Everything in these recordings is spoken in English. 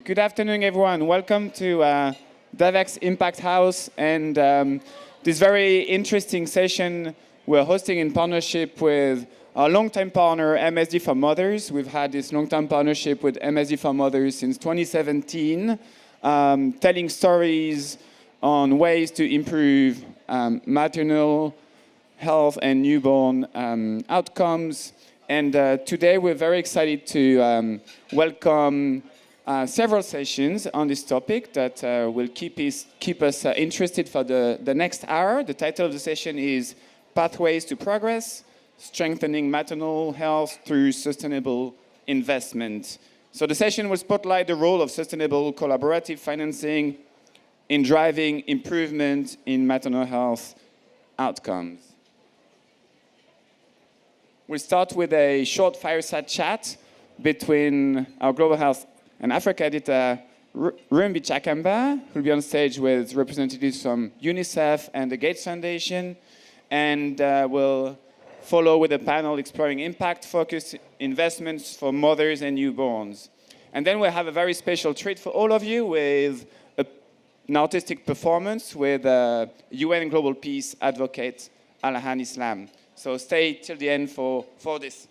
Good afternoon, everyone. Welcome to Devex Impact House and this very interesting session we're hosting in partnership with our longtime partner, MSD for Mothers. We've had this long-term partnership with MSD for Mothers since 2017, telling stories on ways to improve maternal health and newborn outcomes. And today we're very excited to welcome several sessions on this topic that will keep us interested for the next hour. The title of the session is Pathways to Progress, Strengthening Maternal Health Through Sustainable Investment. So the session will spotlight the role of sustainable collaborative financing in driving improvement in maternal health outcomes. We'll start with a short fireside chat between our Global Health and Africa editor, Rumbi Chakamba, who'll be on stage with representatives from UNICEF and the Gates Foundation, and we'll follow with a panel exploring impact-focused investments for mothers and newborns. And then we'll have a very special treat for all of you with an artistic performance with UN Global Peace advocate Kalahn Islam. So stay till the end for this.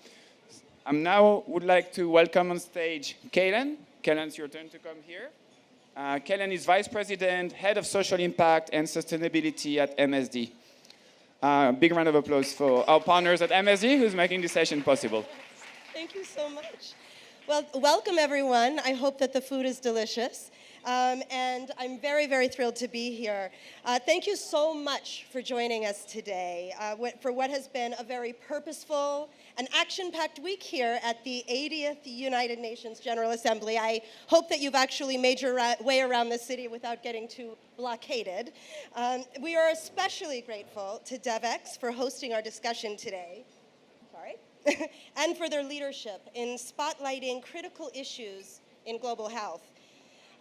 I now would like to welcome on stage Kalahn. Kalahn, it's your turn to come here. Kalahn is Vice President, Head of Social Impact and Sustainability at MSD. Big round of applause for our partners at MSD who's making this session possible. Thank you so much. Well, welcome everyone. I hope that the food is delicious. And I'm very, very thrilled to be here. Thank you so much for joining us today for what has been a very purposeful and action-packed week here at the 80th United Nations General Assembly. I hope that you've actually made your way around the city without getting too blockaded. We are especially grateful to Devex for hosting our discussion today. And for their leadership in spotlighting critical issues in global health.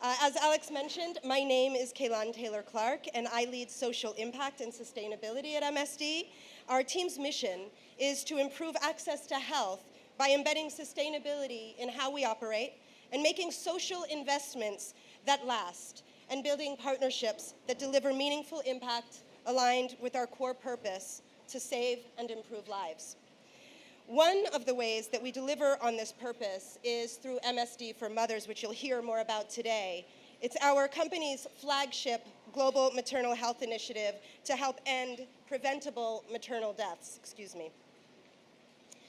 As Alex mentioned, my name is Kalahn Taylor-Clark, and I lead social impact and sustainability at MSD. Our team's mission is to improve access to health by embedding sustainability in how we operate and making social investments that last and building partnerships that deliver meaningful impact aligned with our core purpose to save and improve lives. One of the ways that we deliver on this purpose is through MSD for Mothers, which you'll hear more about today. It's our company's flagship global maternal health initiative to help end preventable maternal deaths.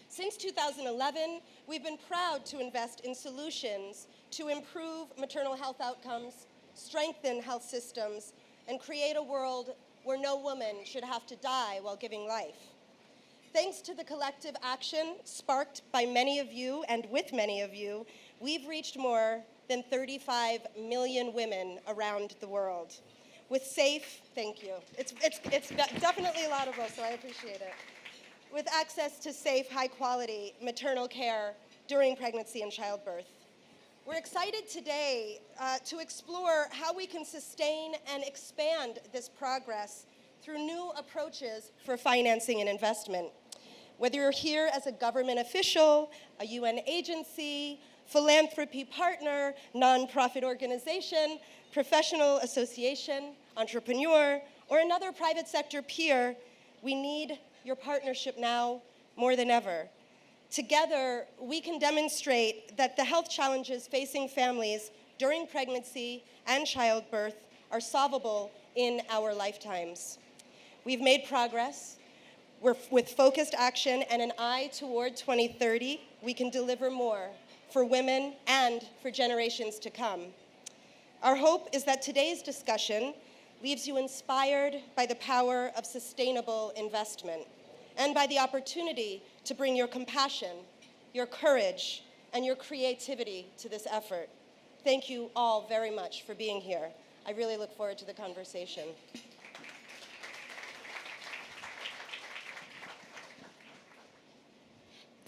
Since 2011, we've been proud to invest in solutions to improve maternal health outcomes, strengthen health systems, and create a world where no woman should have to die while giving life. Thanks to the collective action sparked by many of you and with many of you, we've reached more than 35 million women around the world. With safe, thank you. It's definitely a lot of us, so I appreciate it. With access to safe, high-quality maternal care during pregnancy and childbirth. We're excited today to explore how we can sustain and expand this progress through new approaches for financing and investment. Whether you're here as a government official, a UN agency, philanthropy partner, nonprofit organization, professional association, entrepreneur, or another private sector peer, we need your partnership now more than ever. Together, we can demonstrate that the health challenges facing families during pregnancy and childbirth are solvable in our lifetimes. We've made progress. With focused action and an eye toward 2030, we can deliver more for women and for generations to come. Our hope is that today's discussion leaves you inspired by the power of sustainable investment and by the opportunity to bring your compassion, your courage, and your creativity to this effort. Thank you all very much for being here. I really look forward to the conversation.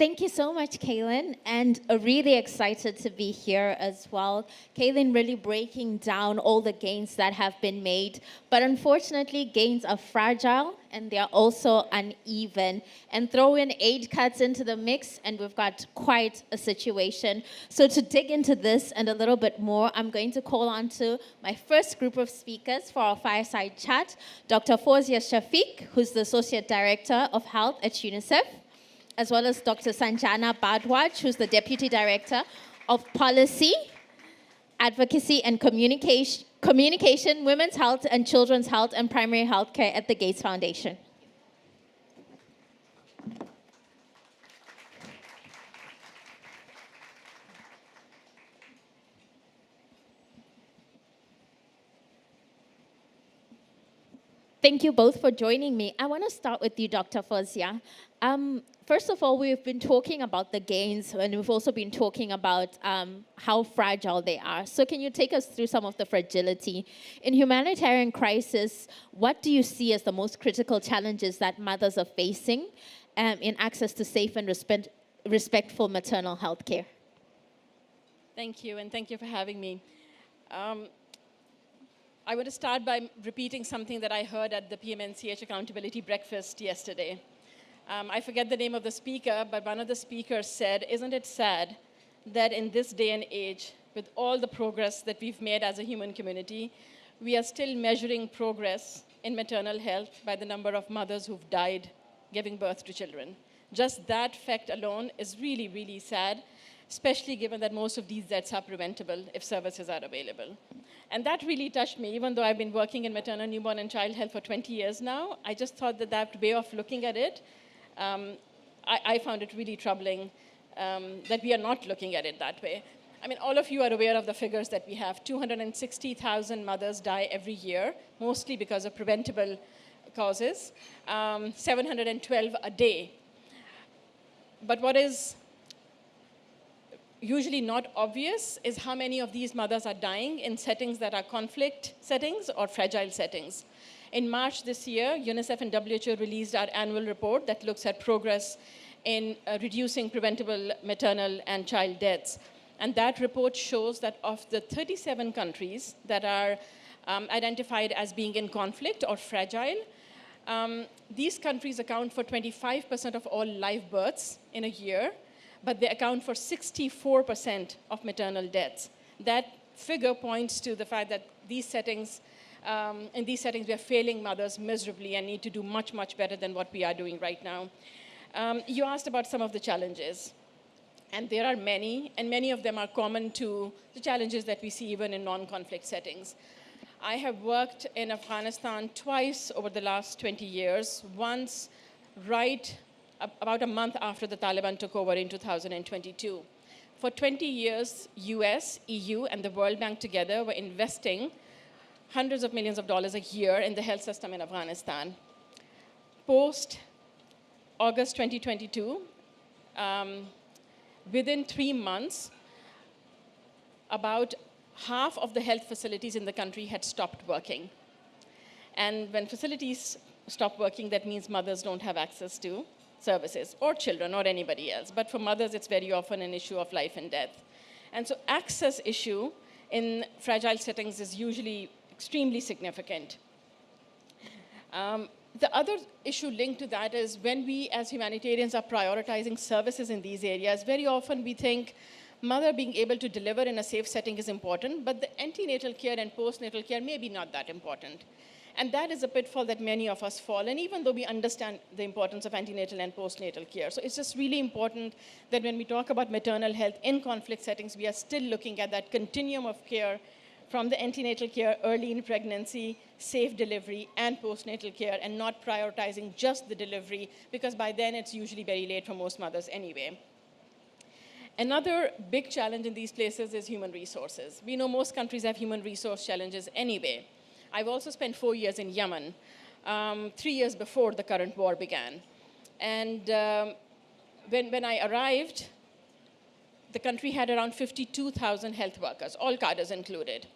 Thank you so much, Kalahn, and really excited to be here as well. Kalahn really breaking down all the gains that have been made, but unfortunately, gains are fragile and they are also uneven. And throw in aid cuts into the mix, and we've got quite a situation. So to dig into this and a little bit more, I'm going to call on to my first group of speakers for our Fireside Chat, Dr. Fouzia Shafique, who's the Associate Director of Health at UNICEF, as well as Dr. Sanjana Bhardwaj, who's the Deputy Director of Policy, Advocacy and Communication, Women's Health and Children's Health and Primary Health Care at the Gates Foundation. Thank you both for joining me. I want to start with you, Dr. Fouzia. First of all, we've been talking about the gains, and we've also been talking about how fragile they are. So can you take us through some of the fragility? In humanitarian crisis, what do you see as the most critical challenges that mothers are facing in access to safe and respectful maternal health care? Thank you, and thank you for having me. I want to start by repeating something that I heard at the PMNCH Accountability Breakfast yesterday. I forget the name of the speaker, but one of the speakers said, "Isn't it sad that in this day and age, with all the progress that we've made as a human community, we are still measuring progress in maternal health by the number of mothers who've died giving birth to children?" Just that fact alone is really, really sad, especially given that most of these deaths are preventable if services are available. And that really touched me, even though I've been working in maternal, newborn, and child health for 20 years now. I just thought that that way of looking at it, I found it really troubling that we are not looking at it that way. I mean, all of you are aware of the figures that we have. 260,000 mothers die every year, mostly because of preventable causes, 712 a day. But what is usually not obvious is how many of these mothers are dying in settings that are conflict settings or fragile settings. In March this year, UNICEF and WHO released our annual report that looks at progress in reducing preventable maternal and child deaths. And that report shows that of the 37 countries that are identified as being in conflict or fragile, these countries account for 25% of all live births in a year, but they account for 64% of maternal deaths. That figure points to the fact that these settings, in these settings, we are failing mothers miserably and need to do much, much better than what we are doing right now. You asked about some of the challenges, and there are many, and many of them are common to the challenges that we see even in non-conflict settings. I have worked in Afghanistan twice over the last 20 years, once right about a month after the Taliban took over in 2022. For 20 years, US, EU, and the World Bank together were investing hundreds of millions of dollars a year in the health system in Afghanistan. Post-August 2022, within 3 months, about half of the health facilities in the country had stopped working. And when facilities stop working, that means mothers don't have access to services, or children, or anybody else. But for mothers, it's very often an issue of life and death. And so access issue in fragile settings is usually extremely significant. The other issue linked to that is when we as humanitarians are prioritizing services in these areas, very often we think mother being able to deliver in a safe setting is important, but the antenatal care and postnatal care may be not that important. And that is a pitfall that many of us fall in, even though we understand the importance of antenatal and postnatal care. So it's just really important that when we talk about maternal health in conflict settings, we are still looking at that continuum of care from the antenatal care early in pregnancy, safe delivery, and postnatal care, and not prioritizing just the delivery, because by then it's usually very late for most mothers anyway. Another big challenge in these places is human resources. We know most countries have human resource challenges anyway. I've also spent 4 years in Yemen, 3 years before the current war began. And when I arrived, the country had around 52,000 health workers, all cadres included.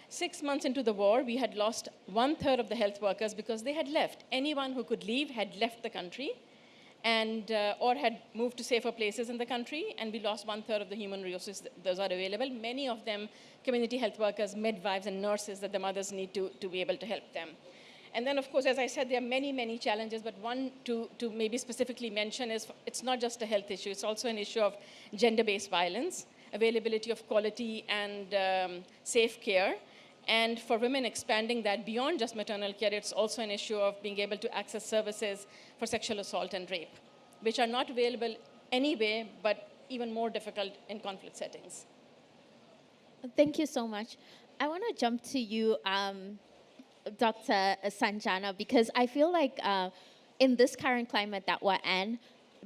6 months into the war, we had lost 1/3 of the health workers because they had left. Anyone who could leave had left the country. and or had moved to safer places in the country, and we lost 1/3 of the human resources those are available. Many of them community health workers, midwives, and nurses that the mothers need to be able to help them. And then, of course, as I said, there are many, many challenges, but one to maybe specifically mention is it's not just a health issue, it's also an issue of gender-based violence, availability of quality and safe care. And for women, expanding that beyond just maternal care, it's also an issue of being able to access services for sexual assault and rape, which are not available anyway, but even more difficult in conflict settings. Thank you so much. I want to jump to you, Dr. Sanjana, because I feel like in this current climate that we're in,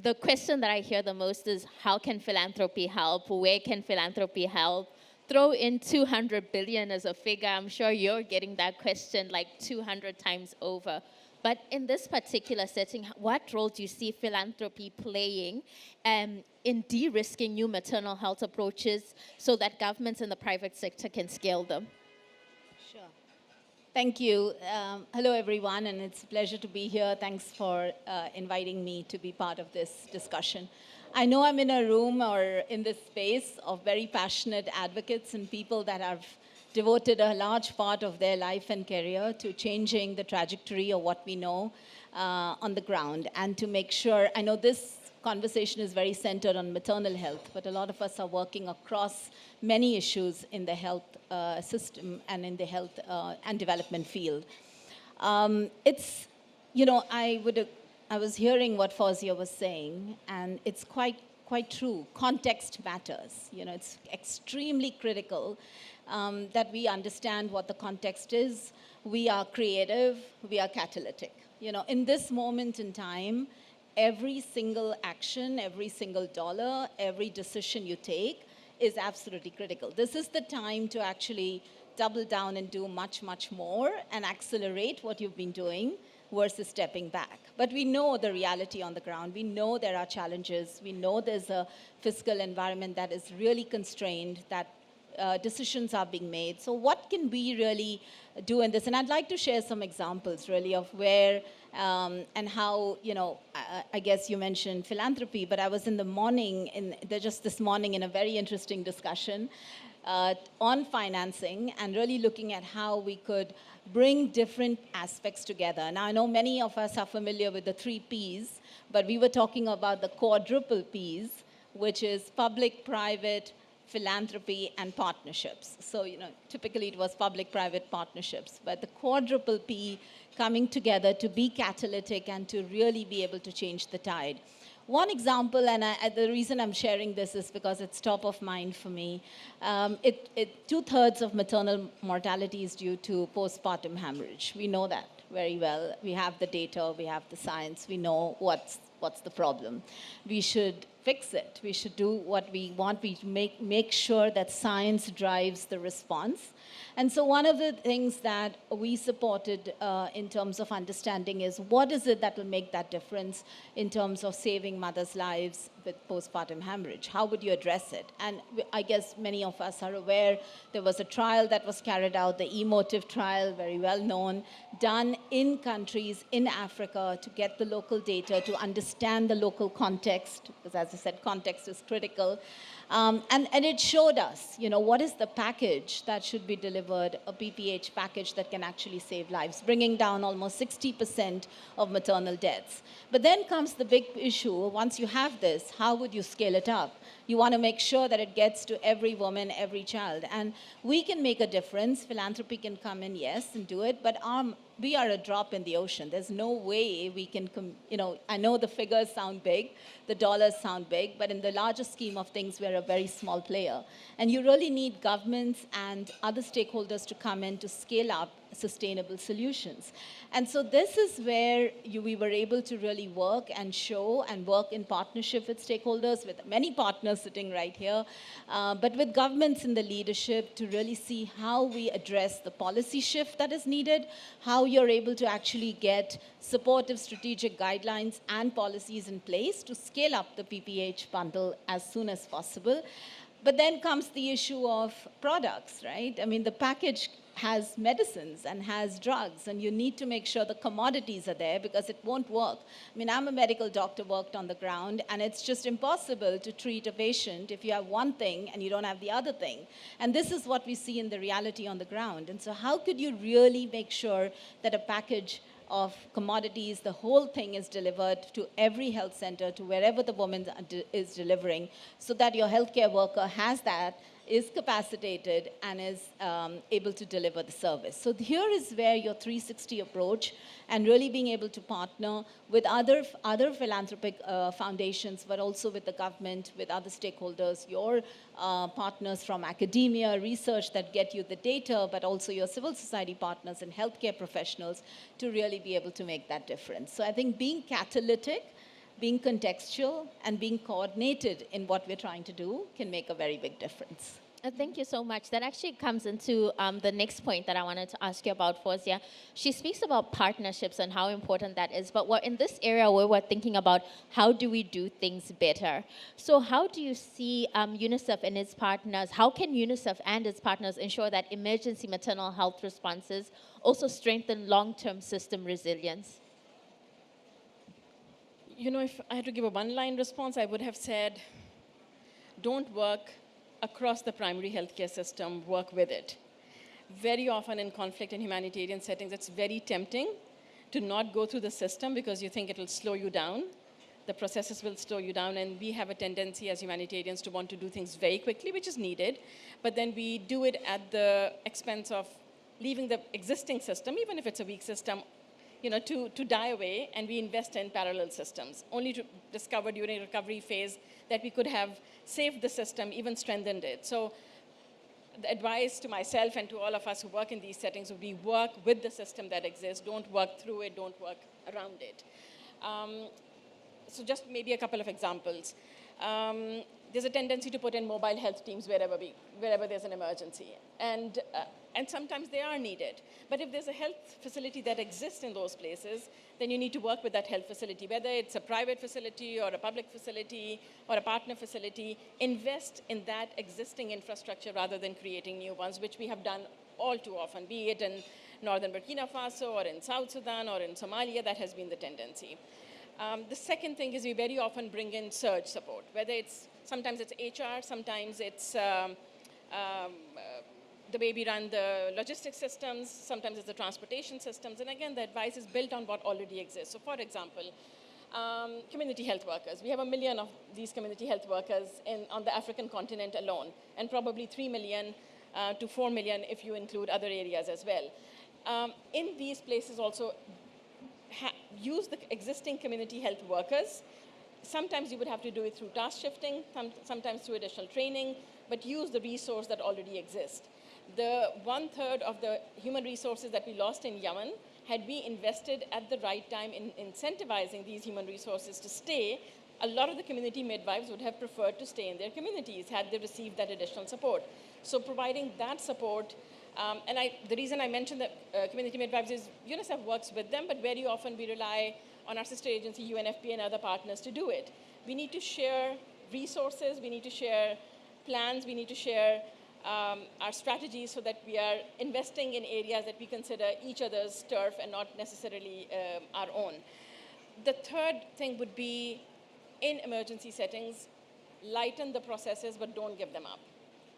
the question that I hear the most is, how can philanthropy help? Where can philanthropy help? Throw in 200 billion as a figure. I'm sure you're getting that question like 200 times over. But in this particular setting, what role do you see philanthropy playing in de-risking new maternal health approaches so that governments and the private sector can scale them? Sure. Thank you. Hello, everyone, and it's a pleasure to be here. Thanks for inviting me to be part of this discussion. I know I'm in a room or in this space of very passionate advocates and people that have devoted a large part of their life and career to changing the trajectory of what we know on the ground, and to make sure, I know this conversation is very centered on maternal health, but a lot of us are working across many issues in the health system and in the health and development field. It's, you know, I was hearing what Fouzia was saying, and it's quite true. Context matters. You know, it's extremely critical that we understand what the context is. We are creative. We are catalytic. You know, in this moment in time, every single action, every single dollar, every decision you take is absolutely critical. This is the time to actually double down and do much, much more and accelerate what you've been doing versus stepping back. But we know the reality on the ground. We know there are challenges. We know there's a fiscal environment that is really constrained, that decisions are being made. So what can we really do in this? And I'd like to share some examples really of where and how, you know, I guess you mentioned philanthropy, but I was in the morning, just this morning in a very interesting discussion on financing and really looking at how we could bring different aspects together. Now, I know many of us are familiar with the 3 Ps, but we were talking about the quadruple Ps, which is public, private, philanthropy, and partnerships. So, you know, typically it was public-private partnerships, but the quadruple P coming together to be catalytic and to really be able to change the tide. One example, and the reason I'm sharing this is because it's top of mind for me. 2/3 of maternal mortality is due to postpartum hemorrhage. We know that very well. We have the data, we have the science, we know what's the problem. We should fix it. We should do what we want. We make sure that science drives the response. And so one of the things that we supported in terms of understanding is what is it that will make that difference in terms of saving mothers' lives with postpartum hemorrhage? How would you address it? And I guess many of us are aware there was a trial that was carried out, the emotive trial, very well known, done in countries in Africa to get the local data, to understand the local context, because as I said, context is critical. And it showed us, you know, what is the package that should be delivered, a PPH package that can actually save lives, bringing down almost 60% of maternal deaths. But then comes the big issue. Once you have this, how would you scale it up? You want to make sure that it gets to every woman, every child. And we can make a difference. Philanthropy can come in, yes, and do it. But we are a drop in the ocean. There's no way we can, you know, I know the figures sound big, the dollars sound big, but in the larger scheme of things, we're a very small player. And you really need governments and other stakeholders to come in to scale up sustainable solutions. And so this is where we were able to really work and show and work in partnership with stakeholders, with many partners sitting right here, but with governments in the leadership to really see how we address the policy shift that is needed, how you're able to actually get supportive strategic guidelines and policies in place to scale up the PPH bundle as soon as possible. But then comes the issue of products, right? I mean, the package has medicines and has drugs, and you need to make sure the commodities are there because it won't work. I mean, I'm a medical doctor, worked on the ground, and it's just impossible to treat a patient if you have one thing and you don't have the other thing. And this is what we see in the reality on the ground. And so how could you really make sure that a package of commodities, the whole thing is delivered to every health center, to wherever the woman is delivering, so that your healthcare worker has that, is capacitated, and is able to deliver the service. So here is where your 360 approach and really being able to partner with other philanthropic foundations, but also with the government, with other stakeholders, your partners from academia, research that get you the data, but also your civil society partners and healthcare professionals to really be able to make that difference. So I think being catalytic, being contextual, and being coordinated in what we're trying to do can make a very big difference. Thank you so much. That actually comes into the next point that I wanted to ask you about, Fouzia. She speaks about partnerships and how important that is, but we're in this area where we're thinking about how do we do things better. So how do you see UNICEF and its partners, how can UNICEF and its partners ensure that emergency maternal health responses also strengthen long-term system resilience? You know, if I had to give a one-line response, I would have said, don't work across the primary healthcare system, work with it. Very often in conflict and humanitarian settings, it's very tempting to not go through the system because you think it'll slow you down. The processes will slow you down, and we have a tendency as humanitarians to want to do things very quickly, which is needed, but then we do it at the expense of leaving the existing system, even if it's a weak system, to die away, and we invest in parallel systems, only to discover during recovery phase that we could have saved the system, even strengthened it. So the advice to myself and to all of us who work in these settings would be work with the system that exists, don't work through it, don't work around it. So just maybe a couple of examples. There's a tendency to put in mobile health teams wherever there's an emergency. And sometimes they are needed. But if there's a health facility that exists in those places, then you need to work with that health facility, whether it's a private facility or a public facility or a partner facility. Invest in that existing infrastructure rather than creating new ones, which we have done all too often, be it in northern Burkina Faso or in South Sudan or in Somalia. That has been the tendency. The second thing is we very often bring in surge support, whether sometimes it's HR, sometimes it's the way we run the logistics systems, sometimes it's the transportation systems, and again, the advice is built on what already exists. So for example, community health workers. We have 1 million of these community health workers on the African continent alone, and probably 3 million to 4 million if you include other areas as well. In these places also, use the existing community health workers. Sometimes you would have to do it through task shifting, sometimes through additional training, but use the resource that already exists. The 1/3 of the human resources that we lost in Yemen, had we invested at the right time in incentivizing these human resources to stay, a lot of the community midwives would have preferred to stay in their communities had they received that additional support. So providing that support, the reason I mentioned that community midwives is UNICEF works with them, but very often we rely on our sister agency, UNFPA, and other partners to do it. We need to share resources, we need to share plans, we need to share our strategies so that we are investing in areas that we consider each other's turf and not necessarily our own. The third thing would be, in emergency settings, lighten the processes but don't give them up.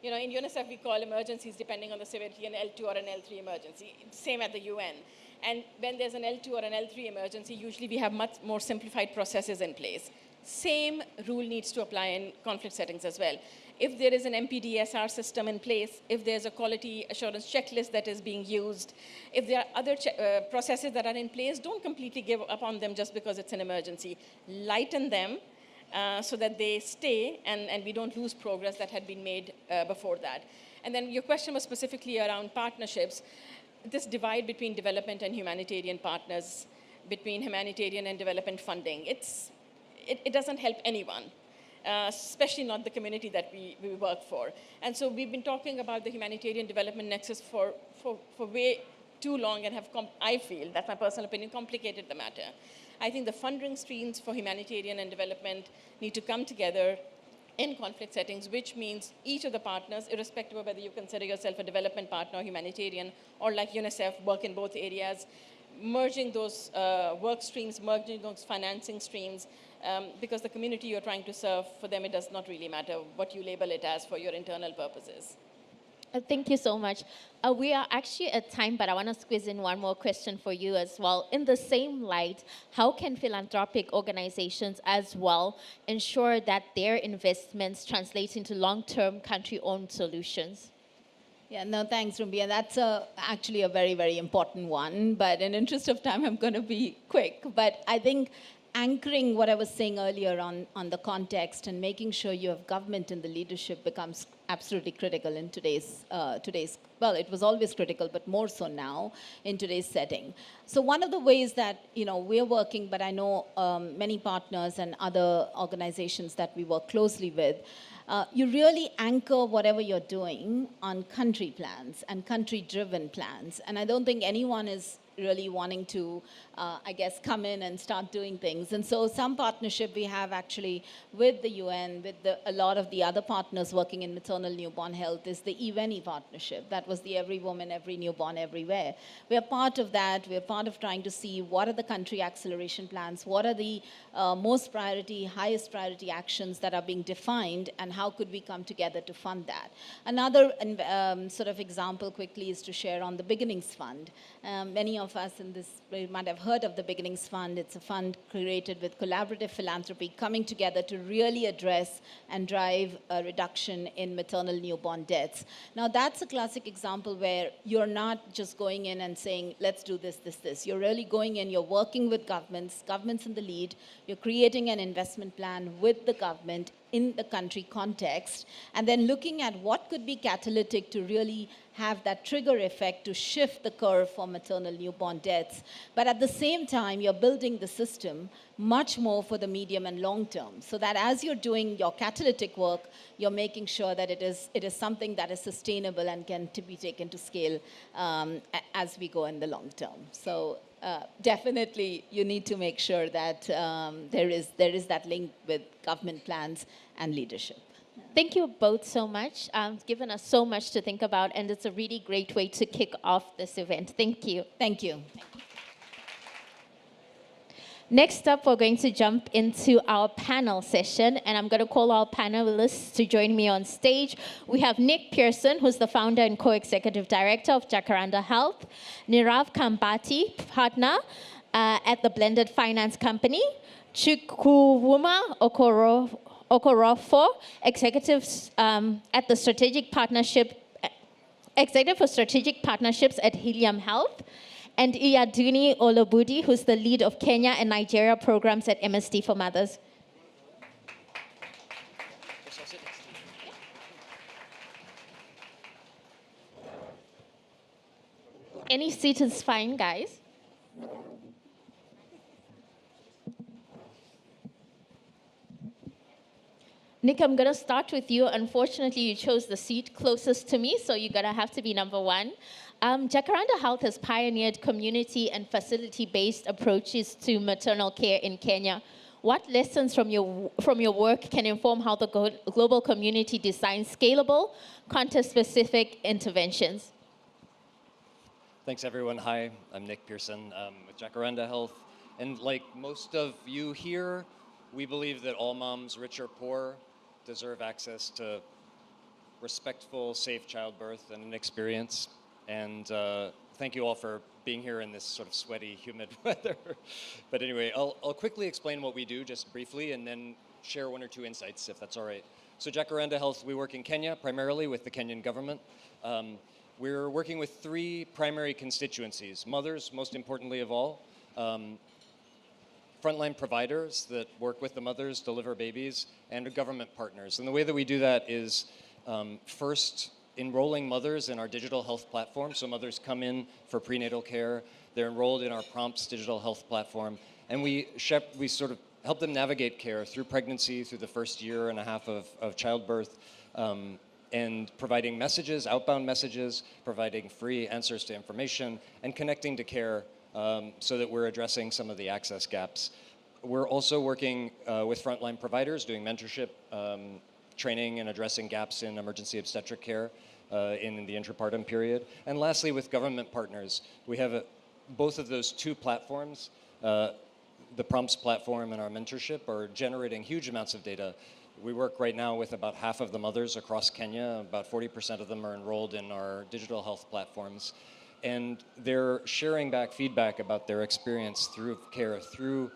In UNICEF we call emergencies, depending on the severity, an L2 or an L3 emergency, same at the UN. And when there's an L2 or an L3 emergency, usually we have much more simplified processes in place. Same rule needs to apply in conflict settings as well. If there is an MPDSR system in place, if there's a quality assurance checklist that is being used, if there are other processes that are in place, don't completely give up on them just because it's an emergency. Lighten them so that they stay and we don't lose progress that had been made before that. And then your question was specifically around partnerships. This divide between development and humanitarian partners, between humanitarian and development funding, it doesn't help anyone. Especially not the community that we work for. And so we've been talking about the humanitarian development nexus for way too long and I feel, that's my personal opinion, complicated the matter. I think the funding streams for humanitarian and development need to come together, in conflict settings, which means each of the partners, irrespective of whether you consider yourself a development partner or humanitarian, or like UNICEF, work in both areas, merging those work streams, merging those financing streams, because the community you're trying to serve, for them it does not really matter what you label it as for your internal purposes. Thank you so much. We are actually at time, but I want to squeeze in one more question for you as well. In the same light, how can philanthropic organizations as well ensure that their investments translate into long-term country-owned solutions? Yeah, no, thanks, Rumbi. And that's actually a very, very important one. But in interest of time, I'm going to be quick. But I think anchoring what I was saying earlier on the context and making sure you have government in the leadership becomes absolutely critical in today's, well, it was always critical, but more so now in today's setting. So one of the ways that, we're working, but I know many partners and other organizations that we work closely with, you really anchor whatever you're doing on country plans and country-driven plans. And I don't think anyone is really wanting to, come in and start doing things. And so some partnership we have actually with the UN, with a lot of the other partners working in maternal newborn health is the Iyadunni partnership. That was the Every Woman, Every Newborn, Everywhere. We are part of that. We are part of trying to see what are the country acceleration plans, what are the most priority, highest priority actions that are being defined, and how could we come together to fund that. Another sort of example quickly is to share on the Beginnings Fund. Many of us in this might have heard of the Beginnings Fund. It's a fund created with collaborative philanthropy coming together to really address and drive a reduction in maternal newborn deaths. Now, that's a classic example where you're not just going in and saying, let's do this, this, this. You're really going in, you're working with governments in the lead, you're creating an investment plan with the government in the country context, and then looking at what could be catalytic to really have that trigger effect to shift the curve for maternal newborn deaths. But at the same time, you're building the system much more for the medium and long term, so that as you're doing your catalytic work, you're making sure that it is something that is sustainable and can be taken to scale as we go in the long term. So definitely, you need to make sure that there is that link with government plans and leadership. Thank you both so much. Given us so much to think about, and it's a really great way to kick off this event. Thank you. Thank you. Next up, we're going to jump into our panel session, and I'm going to call our panelists to join me on stage. We have Nick Pearson, who's the founder and co-executive director of Jacaranda Health, Nirav Khambhati, partner at the Blended Finance Company, Chukwuma Okoroafor, executive for strategic partnerships at Helium Health, and Iyadunni Olubode, who's the lead of Kenya and Nigeria programs at MSD for Mothers. Any seat is fine, guys. Nick, I'm going to start with you. Unfortunately, you chose the seat closest to me, so you're going to have to be number one. Jacaranda Health has pioneered community and facility-based approaches to maternal care in Kenya. What lessons from your work can inform how the global community designs scalable, context-specific interventions? Thanks, everyone. Hi, I'm Nick Pearson with Jacaranda Health. And like most of you here, we believe that all moms, rich or poor, deserve access to respectful, safe childbirth and an experience. And thank you all for being here in this sort of sweaty, humid weather. But anyway, I'll quickly explain what we do just briefly and then share one or two insights, if that's all right. So Jacaranda Health, we work in Kenya, primarily with the Kenyan government. We're working with three primary constituencies: mothers, most importantly of all, frontline providers that work with the mothers, deliver babies, and government partners. And the way that we do that is first, enrolling mothers in our digital health platform. So mothers come in for prenatal care, they're enrolled in our Prompts digital health platform, and we sort of help them navigate care through pregnancy, through the first year and a half of childbirth, and providing messages, outbound messages, providing free answers to information, and connecting to care so that we're addressing some of the access gaps. We're also working with frontline providers, doing mentorship training and addressing gaps in emergency obstetric care in the intrapartum period. And lastly, with government partners, we have both of those two platforms, the Prompts platform and our mentorship, are generating huge amounts of data. We work right now with about half of the mothers across Kenya. About 40% of them are enrolled in our digital health platforms. And they're sharing back feedback about their experience through care, through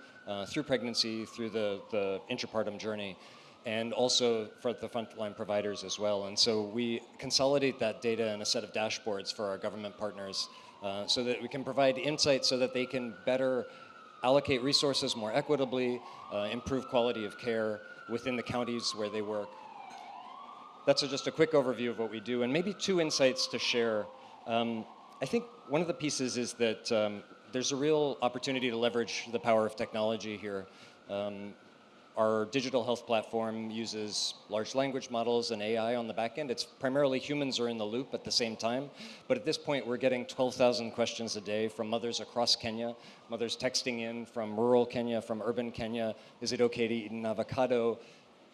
pregnancy, through the intrapartum journey, and also for the frontline providers as well. And so we consolidate that data in a set of dashboards for our government partners so that we can provide insights so that they can better allocate resources more equitably, improve quality of care within the counties where they work. That's just a quick overview of what we do, and maybe two insights to share. I think one of the pieces is that there's a real opportunity to leverage the power of technology here. Our digital health platform uses large language models and AI on the back end. It's primarily humans are in the loop at the same time. But at this point, we're getting 12,000 questions a day from mothers across Kenya, mothers texting in from rural Kenya, from urban Kenya. Is it okay to eat an avocado?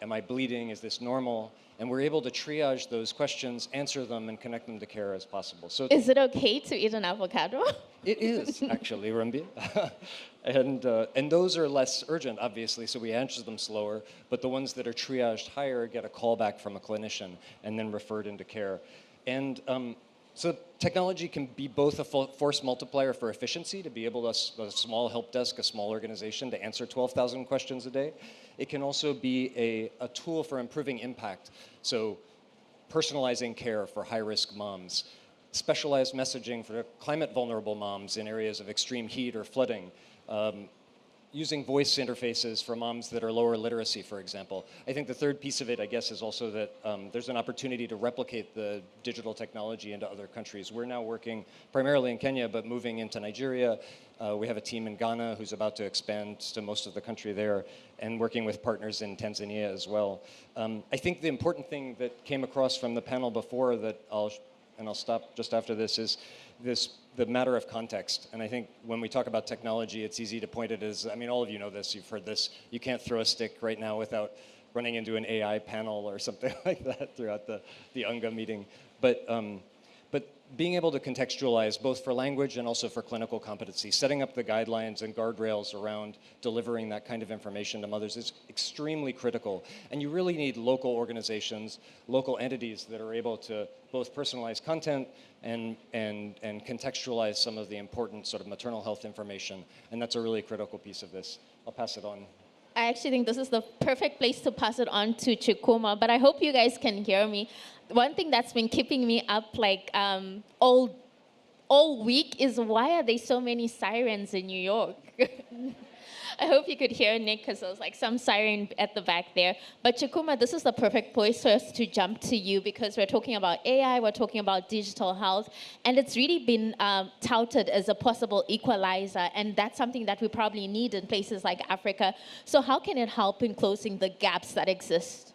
Am I bleeding? Is this normal? And we're able to triage those questions, answer them, and connect them to care as possible. So Is it okay to eat an avocado? it is, actually, Rumbi. And those are less urgent, obviously, so we answer them slower. But the ones that are triaged higher get a call back from a clinician and then referred into care. And so technology can be both a force multiplier for efficiency, to be able to, a small help desk, a small organization, to answer 12,000 questions a day. It can also be a tool for improving impact. So personalizing care for high-risk moms, specialized messaging for climate vulnerable moms in areas of extreme heat or flooding, using voice interfaces for moms that are lower literacy, for example. I think the third piece of it, I guess, is also that there's an opportunity to replicate the digital technology into other countries. We're now working primarily in Kenya, but moving into Nigeria. We have a team in Ghana who's about to expand to most of the country there, and working with partners in Tanzania as well. I think the important thing that came across from the panel before that I'll stop just after this, is the matter of context. And I think when we talk about technology, it's easy to point it as, I mean, all of you know this, you've heard this, you can't throw a stick right now without running into an AI panel or something like that throughout the UNGA meeting. But being able to contextualize both for language and also for clinical competency, setting up the guidelines and guardrails around delivering that kind of information to mothers is extremely critical. And you really need local organizations, local entities that are able to both personalize content and contextualize some of the important sort of maternal health information. And that's a really critical piece of this. I'll pass it on. I actually think this is the perfect place to pass it on to Chukwuma, but I hope you guys can hear me. One thing that's been keeping me up like all week is, why are there so many sirens in New York? I hope you could hear Nick, because there was like some siren at the back there. But Chukwuma, this is the perfect place for us to jump to you, because we're talking about AI, we're talking about digital health, and it's really been touted as a possible equalizer, and that's something that we probably need in places like Africa. So how can it help in closing the gaps that exist?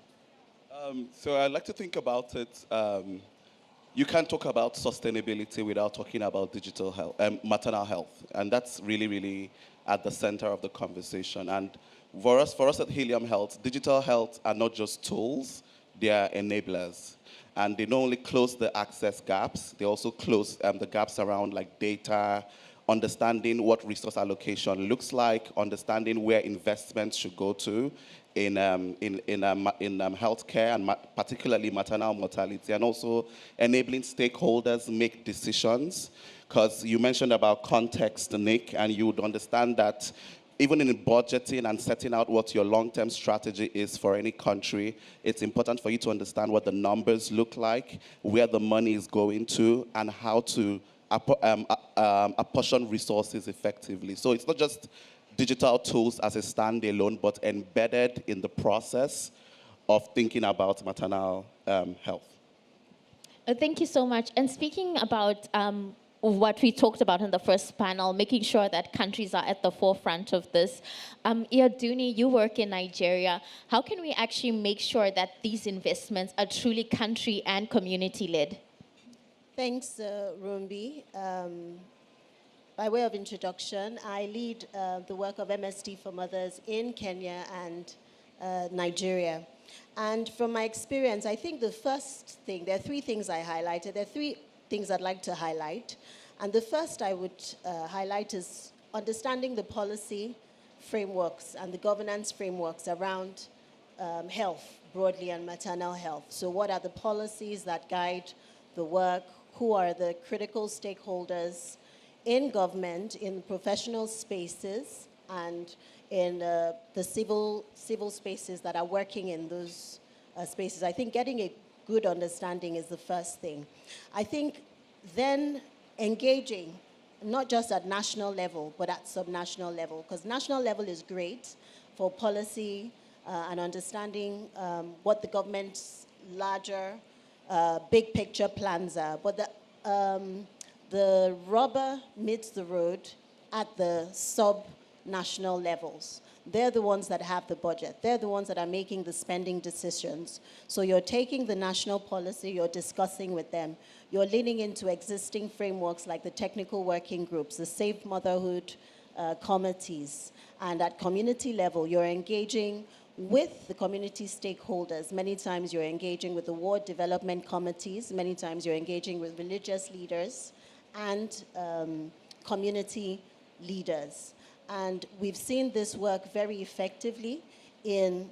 So I like to think about it. You can't talk about sustainability without talking about digital health, maternal health, and that's really, really at the center of the conversation. And for us at Helium Health, digital health are not just tools, they are enablers. And they not only close the access gaps, they also close the gaps around like data, understanding what resource allocation looks like, understanding where investments should go to in healthcare, and particularly maternal mortality, and also enabling stakeholders make decisions. Because you mentioned about context, Nick, and you would understand that even in budgeting and setting out what your long-term strategy is for any country, it's important for you to understand what the numbers look like, where the money is going to, and how to apportion resources effectively. So it's not just digital tools as a standalone, but embedded in the process of thinking about maternal health. Thank you so much. And speaking about what we talked about in the first panel, making sure that countries are at the forefront of this. Iyadunni, you work in Nigeria. How can we actually make sure that these investments are truly country and community-led? Thanks, Rumbi. By way of introduction, I lead the work of MSD for Mothers in Kenya and Nigeria. And from my experience, I think the first thing, there are three things I highlighted. There are three things I'd like to highlight. And the first I would highlight is understanding the policy frameworks and the governance frameworks around health broadly and maternal health. So what are the policies that guide the work? Who are the critical stakeholders in government, in professional spaces, and in the civil spaces that are working in those spaces? I think getting a good understanding is the first thing. I think then engaging, not just at national level, but at subnational level, because national level is great for policy and understanding what the government's larger big picture plans are. But the rubber meets the road at the sub-national levels. They're the ones that have the budget. They're the ones that are making the spending decisions. So you're taking the national policy, you're discussing with them. You're leaning into existing frameworks like the technical working groups, the safe motherhood committees. And at community level, you're engaging with the community stakeholders. Many times you're engaging with the ward development committees. Many times you're engaging with religious leaders and community leaders. And we've seen this work very effectively in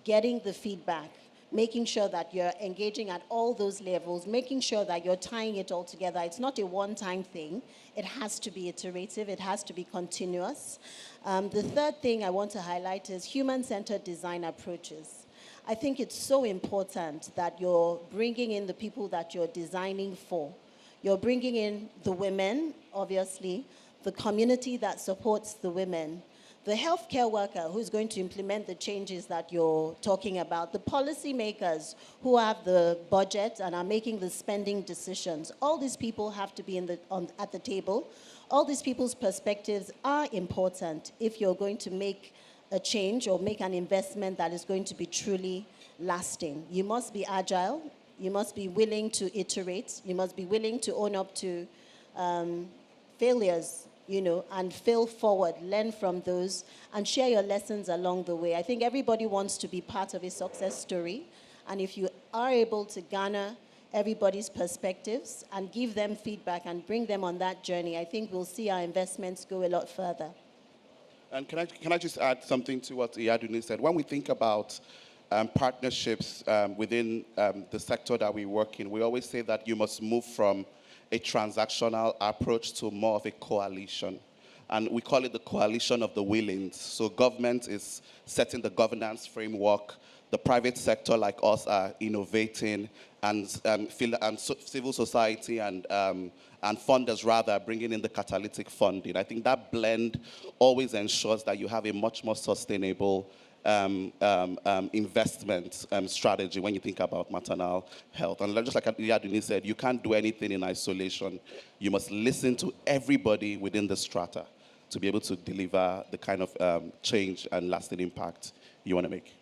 getting the feedback, making sure that you're engaging at all those levels, making sure that you're tying it all together. It's not a one-time thing. It has to be iterative. It has to be continuous. The third thing I want to highlight is human-centered design approaches. I think it's so important that you're bringing in the people that you're designing for. You're bringing in the women, obviously, the community that supports the women, the healthcare worker who's going to implement the changes that you're talking about, the policymakers who have the budget and are making the spending decisions. All these people have to be at the table. All these people's perspectives are important if you're going to make a change or make an investment that is going to be truly lasting. You must be agile. You must be willing to iterate. You must be willing to own up to failures, and fail forward, learn from those, and share your lessons along the way. I think everybody wants to be part of a success story, and if you are able to garner everybody's perspectives and give them feedback and bring them on that journey, I think we'll see our investments go a lot further. And can I just add something to what Iyadunni said? When we think about partnerships within the sector that we work in, we always say that you must move from a transactional approach to more of a coalition. And we call it the coalition of the willing. So government is setting the governance framework. The private sector, like us, are innovating, and civil society and funders, rather, bringing in the catalytic funding. I think that blend always ensures that you have a much more sustainable investment strategy when you think about maternal health. And just like Iyadunni said, you can't do anything in isolation. You must listen to everybody within the strata to be able to deliver the kind of change and lasting impact you want to make.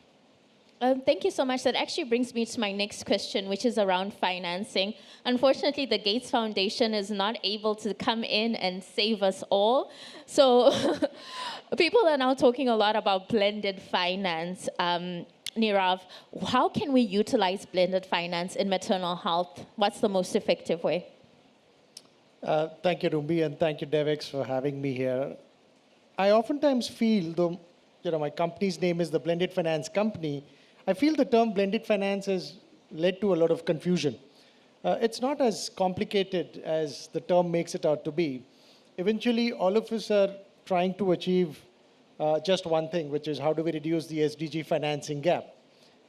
Thank you so much. That actually brings me to my next question, which is around financing. Unfortunately, the Gates Foundation is not able to come in and save us all. So people are now talking a lot about blended finance. Nirav, how can we utilize blended finance in maternal health? What's the most effective way? Thank you, Rumbi, and thank you, Devex, for having me here. I oftentimes feel, though my company's name is the Blended Finance Company, I feel the term blended finance has led to a lot of confusion. It's not as complicated as the term makes it out to be. Eventually, all of us are trying to achieve just one thing, which is how do we reduce the SDG financing gap.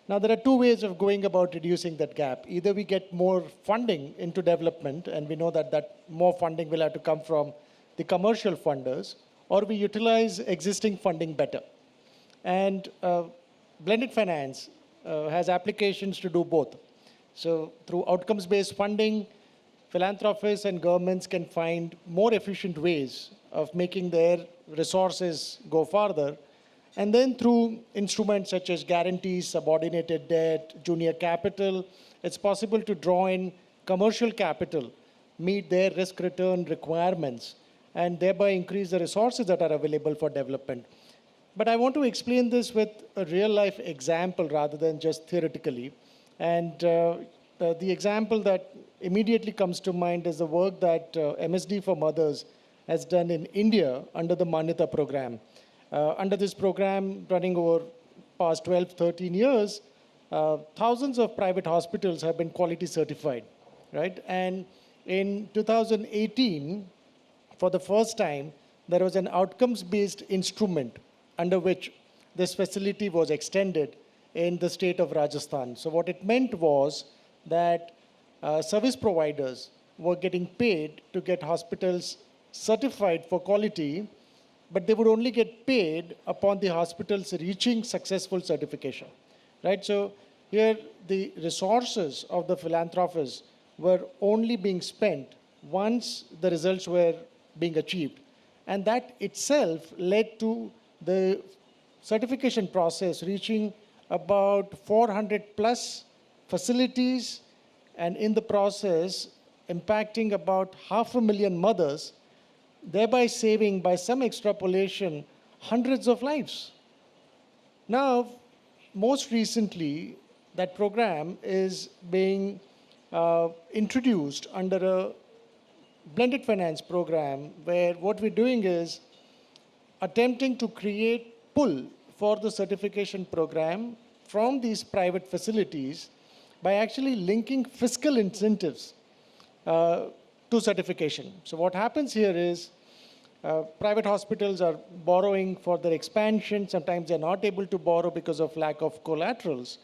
Now, there are two ways of going about reducing that gap. Either we get more funding into development, and we know that more funding will have to come from the commercial funders, or we utilize existing funding better. And blended finance has applications to do both. So through outcomes-based funding, philanthropists and governments can find more efficient ways of making their resources go farther. And then through instruments such as guarantees, subordinated debt, junior capital, it's possible to draw in commercial capital, meet their risk-return requirements, and thereby increase the resources that are available for development. But I want to explain this with a real-life example rather than just theoretically. And the example that immediately comes to mind is the work that MSD for Mothers has done in India under the Manyata program. Under this program, running over past 12, 13 years, thousands of private hospitals have been quality certified, right? And in 2018, for the first time, there was an outcomes-based instrument under which this facility was extended in the state of Rajasthan. So what it meant was that service providers were getting paid to get hospitals certified for quality, but they would only get paid upon the hospitals reaching successful certification, right? So here the resources of the philanthropists were only being spent once the results were being achieved. And that itself led to the certification process reaching about 400 plus facilities, and in the process impacting about 500,000 mothers, thereby saving, by some extrapolation, hundreds of lives. Now, most recently, that program is being introduced under a blended finance program, where what we're doing is attempting to create pull for the certification program from these private facilities by actually linking fiscal incentives to certification. So what happens here is private hospitals are borrowing for their expansion. Sometimes they're not able to borrow because of lack of collaterals.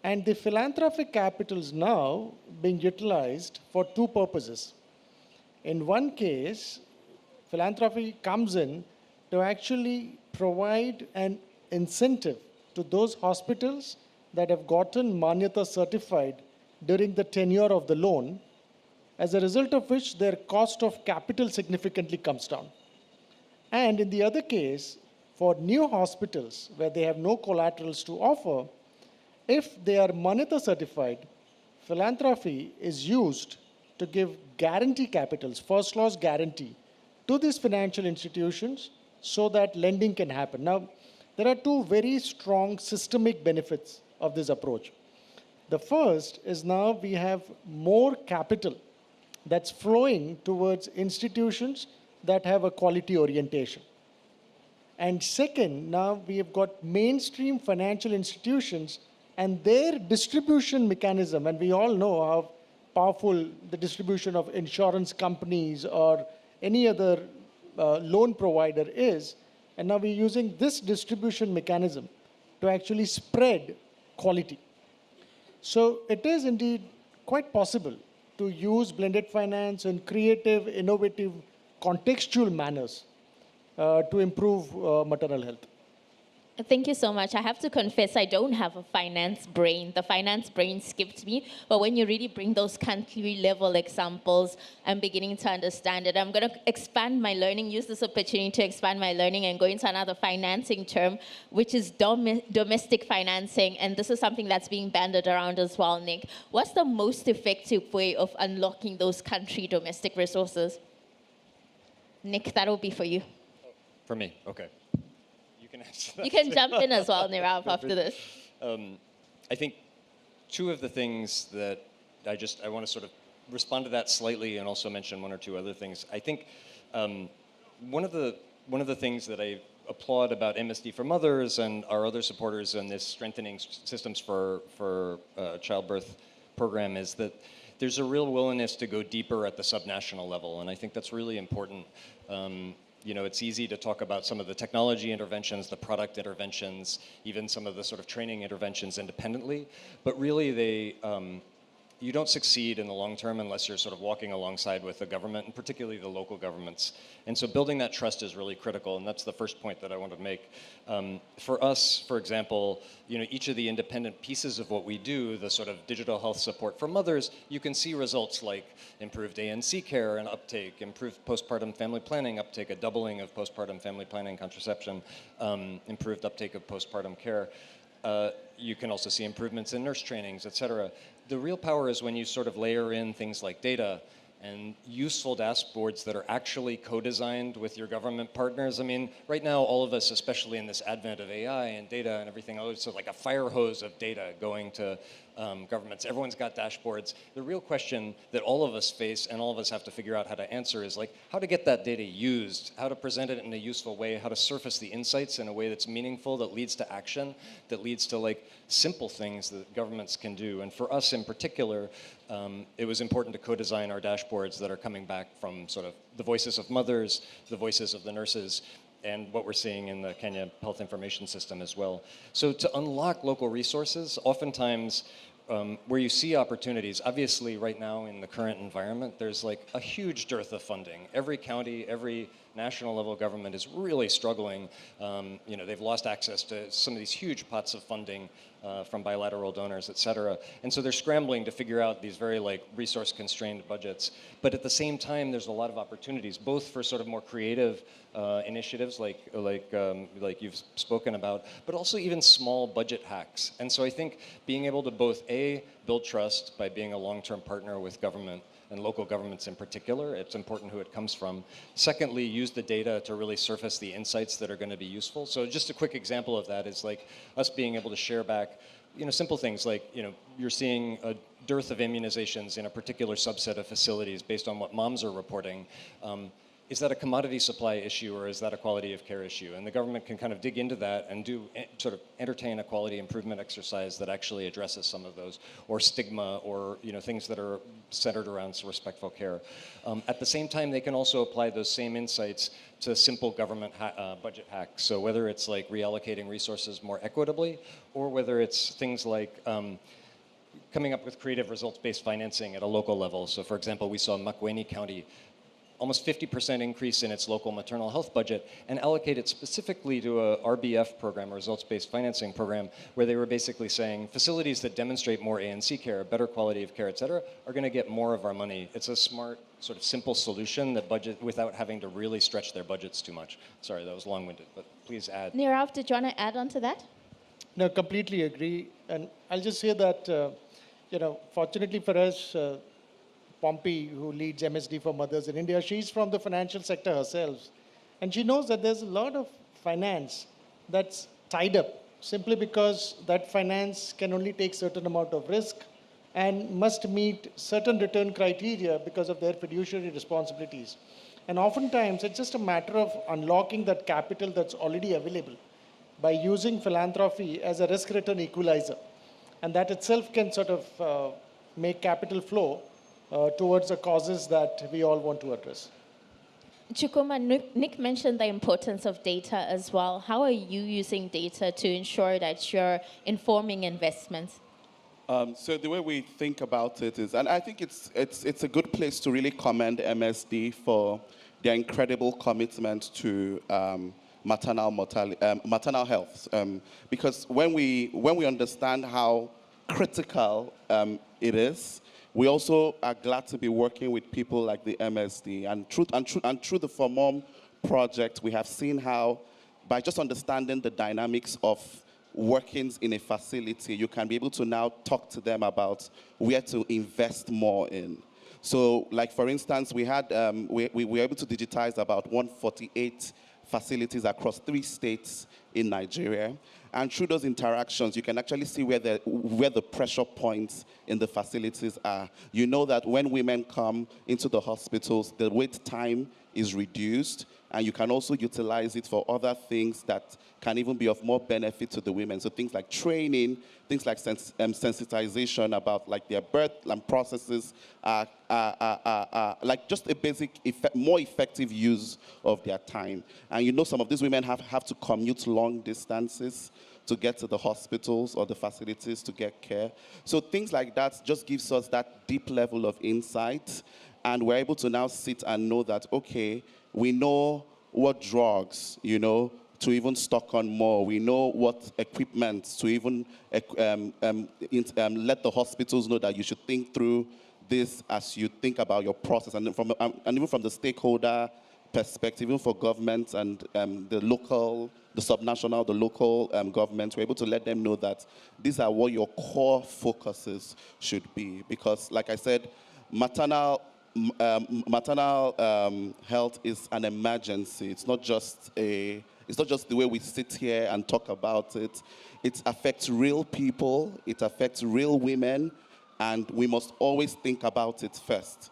And the philanthropic capital is now being utilized for two purposes. In one case, philanthropy comes in to actually provide an incentive to those hospitals that have gotten Manyata certified during the tenure of the loan, as a result of which their cost of capital significantly comes down. And in the other case, for new hospitals where they have no collaterals to offer, if they are Manyata certified, philanthropy is used to give guarantee capitals, first loss guarantee, to these financial institutions so that lending can happen. Now, there are two very strong systemic benefits of this approach. The first is now we have more capital that's flowing towards institutions that have a quality orientation. And second, now we have got mainstream financial institutions and their distribution mechanism, and we all know how powerful the distribution of insurance companies or any other loan provider is. And now we're using this distribution mechanism to actually spread quality. So it is indeed quite possible to use blended finance in creative, innovative, contextual manners to improve maternal health. Thank you so much. I have to confess, I don't have a finance brain. The finance brain skipped me. But when you really bring those country level examples, I'm beginning to understand it. I'm going to expand my learning, use this opportunity to expand my learning and go into another financing term, which is domestic financing. And this is something that's being bandied around as well, Nick. What's the most effective way of unlocking those country domestic resources? Nick, that'll be for you. For me, okay. Can answer that. You can jump in as well, Nirav, after this. I think two of the things that I want to sort of respond to that slightly and also mention one or two other things. I think one of the things that I applaud about MSD for Mothers and our other supporters in this strengthening systems for childbirth program is that there's a real willingness to go deeper at the subnational level, and I think that's really important. You know, it's easy to talk about some of the technology interventions, the product interventions, even some of the sort of training interventions independently, but really you don't succeed in the long term unless you're sort of walking alongside with the government, and particularly the local governments. And so building that trust is really critical, and that's the first point that I want to make. For us, for example, you know, each of the independent pieces of what we do, the sort of digital health support for mothers, you can see results like improved ANC care and uptake, improved postpartum family planning uptake, a doubling of postpartum family planning contraception, improved uptake of postpartum care. You can also see improvements in nurse trainings, et cetera. The real power is when you sort of layer in things like data and useful dashboards that are actually co-designed with your government partners. I mean, right now, all of us, especially in this advent of AI and data and everything else, so like a fire hose of data going to governments. Everyone's got dashboards. The real question that all of us face and all of us have to figure out how to answer is like how to get that data used, how to present it in a useful way, how to surface the insights in a way that's meaningful, that leads to action, that leads to like simple things that governments can do. And for us in particular, it was important to co-design our dashboards that are coming back from sort of the voices of mothers, the voices of the nurses, and what we're seeing in the Kenya Health Information System as well. So to unlock local resources, oftentimes where you see opportunities, obviously right now in the current environment, there's like a huge dearth of funding. Every county, every national level government is really struggling. You know, they've lost access to some of these huge pots of funding from bilateral donors, et cetera. And so they're scrambling to figure out these very like resource constrained budgets. But at the same time, there's a lot of opportunities, both for sort of more creative initiatives like you've spoken about, but also even small budget hacks. And so I think being able to both A, build trust by being a long-term partner with government and local governments in particular, it's important who it comes from. Secondly, use the data to really surface the insights that are going to be useful. So just a quick example of that is like us being able to share back, you know, simple things like, you know, you're seeing a dearth of immunizations in a particular subset of facilities based on what moms are reporting. Is that a commodity supply issue or is that a quality of care issue? And the government can kind of dig into that and do sort of entertain a quality improvement exercise that actually addresses some of those, or stigma, or you know things that are centered around respectful care. At the same time, they can also apply those same insights to simple government budget hacks. So whether it's like reallocating resources more equitably, or whether it's things like coming up with creative results-based financing at a local level. So for example, we saw Makueni County almost 50% increase in its local maternal health budget and allocate it specifically to a RBF program, a results-based financing program, where they were basically saying facilities that demonstrate more ANC care, better quality of care, et cetera, are going to get more of our money. It's a smart, sort of simple solution that budget without having to really stretch their budgets too much. Sorry, that was long-winded, but please add. Nirav, did you want to add on to that? No, completely agree. And I'll just say that, you know, fortunately for us, Pompey, who leads MSD for Mothers in India, she's from the financial sector herself. And she knows that there's a lot of finance that's tied up simply because that finance can only take certain amount of risk and must meet certain return criteria because of their fiduciary responsibilities. And oftentimes, it's just a matter of unlocking that capital that's already available by using philanthropy as a risk-return equalizer. And that itself can sort of make capital flow towards the causes that we all want to address. Chukwuma, Nick mentioned the importance of data as well. How are you using data to ensure that you're informing investments? So the way we think about it is, and I think it's a good place to really commend MSD for their incredible commitment to maternal health, because when we understand how critical it is, we also are glad to be working with people like the MSD. And through the For Mom project, we have seen how, by just understanding the dynamics of workings in a facility, you can be able to now talk to them about where to invest more in. So, like for instance, we were able to digitize about 148 facilities across 3 states in Nigeria. And through those interactions, you can actually see where the pressure points in the facilities are. You know that when women come into the hospitals, the wait time is reduced, and you can also utilize it for other things that can even be of more benefit to the women. So things like training, things like sensitization about like their birth and processes, like just a basic, more effective use of their time. And you know some of these women have to commute long distances to get to the hospitals or the facilities to get care. So things like that just gives us that deep level of insight, and we're able to now sit and know that, okay, we know what drugs, you know, to even stock on more. We know what equipment to even let the hospitals know that you should think through this as you think about your process. And even from the stakeholder perspective, even for governments and the subnational, the local governments, we're able to let them know that these are what your core focuses should be. Because, like I said, maternal maternal health is an emergency. It's not just the way we sit here and talk about it. It affects real people. It affects real women, and we must always think about it first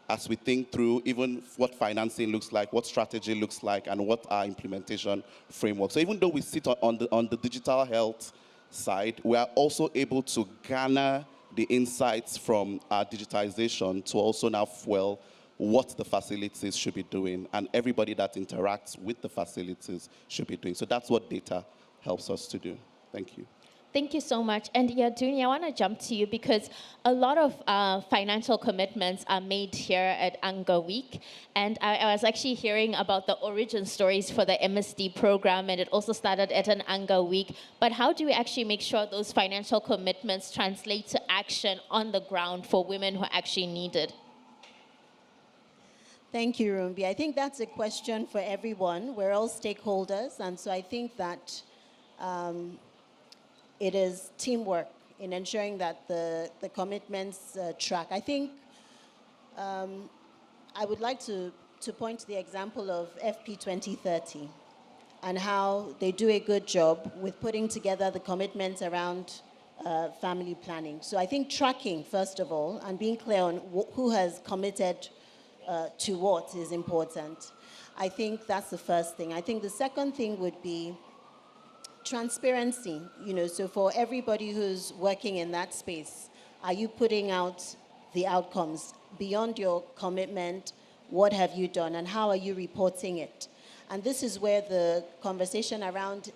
as we think through even what financing looks like, what strategy looks like, and what our implementation framework. So even though we sit on the digital health side, we are also able to garner the insights from our digitization to also now fuel what the facilities should be doing, and everybody that interacts with the facilities should be doing. So that's what data helps us to do. Thank you. Thank you so much. And Iyadunni, I want to jump to you because a lot of financial commitments are made here at Anga Week. And I was actually hearing about the origin stories for the MSD program, and it also started at an Anga Week. But how do we actually make sure those financial commitments translate to action on the ground for women who actually need it? Thank you, Rumbi. I think that's a question for everyone. We're all stakeholders, and so I think that it is teamwork in ensuring that the commitments track. I think I would like to point to the example of FP 2030 and how they do a good job with putting together the commitments around family planning. So I think tracking, first of all, and being clear on who has committed to what is important. I think that's the first thing. I think the second thing would be transparency. So for everybody who's working in that space, are you putting out the outcomes beyond your commitment? What have you done, and how are you reporting it? And this is where the conversation around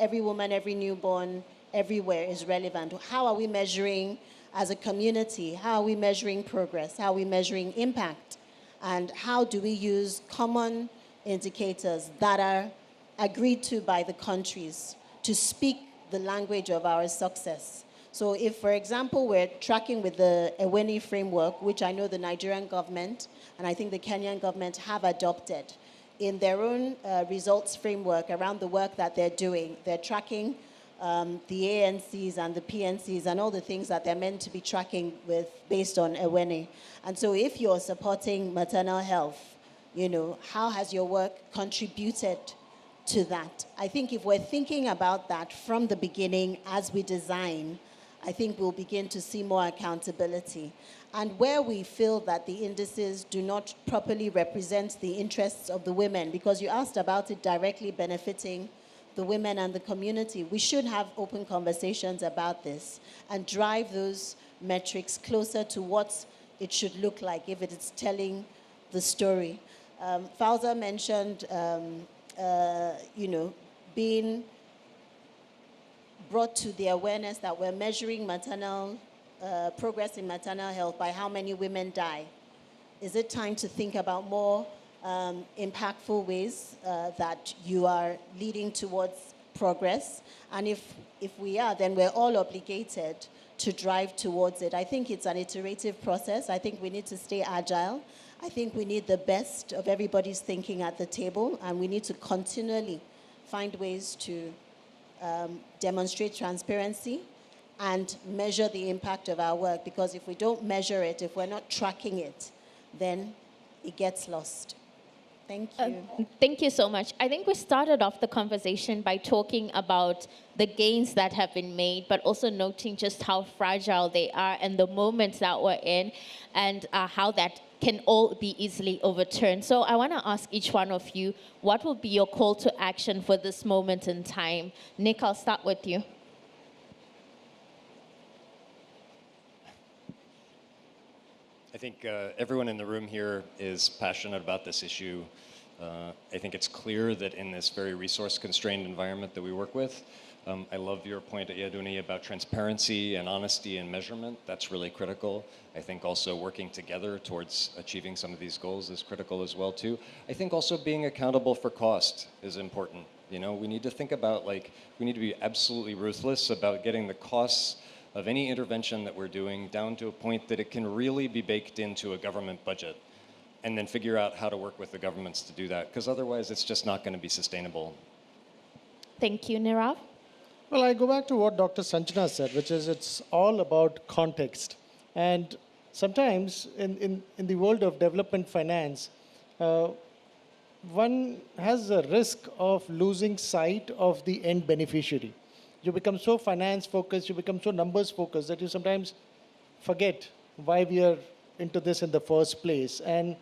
every woman, every newborn, everywhere is relevant. How are we measuring as a community? How are we measuring progress? How are we measuring impact? And how do we use common indicators that are agreed to by the countries to speak the language of our success? So if, for example, we're tracking with the Iyadunni framework, which I know the Nigerian government and I think the Kenyan government have adopted in their own results framework around the work that they're doing, they're tracking the ANCs and the PNCs and all the things that they're meant to be tracking with based on Iyadunni. And so if you're supporting maternal health, how has your work contributed to that? I think if we're thinking about that from the beginning as we design, I think we'll begin to see more accountability. And where we feel that the indices do not properly represent the interests of the women, because you asked about it directly benefiting the women and the community, we should have open conversations about this and drive those metrics closer to what it should look like if it is telling the story. Fouzia mentioned, being brought to the awareness that we're measuring maternal progress in maternal health by how many women die. Is it time to think about more impactful ways that you are leading towards progress? And if we are, then we're all obligated to drive towards it. I think it's an iterative process. I think we need to stay agile. I think we need the best of everybody's thinking at the table, and we need to continually find ways to demonstrate transparency and measure the impact of our work, because if we don't measure it, if we're not tracking it, then it gets lost. Thank you. Thank you so much. I think we started off the conversation by talking about the gains that have been made, but also noting just how fragile they are and the moments that we're in, and how that can all be easily overturned. So I want to ask each one of you, what will be your call to action for this moment in time? Nick, I'll start with you. I think everyone in the room here is passionate about this issue. I think it's clear that in this very resource-constrained environment that we work with, I love your point, Iyadunni, about transparency and honesty and measurement. That's really critical. I think also working together towards achieving some of these goals is critical as well, too. I think also being accountable for cost is important. We need to think about, we need to be absolutely ruthless about getting the costs of any intervention that we're doing down to a point that it can really be baked into a government budget, and then figure out how to work with the governments to do that, because otherwise it's just not going to be sustainable. Thank you, Nirav. Well, I go back to what Dr. Sanjana said, which is it's all about context. And sometimes in the world of development finance, one has a risk of losing sight of the end beneficiary. You become so finance focused, you become so numbers focused that you sometimes forget why we are into this in the first place. And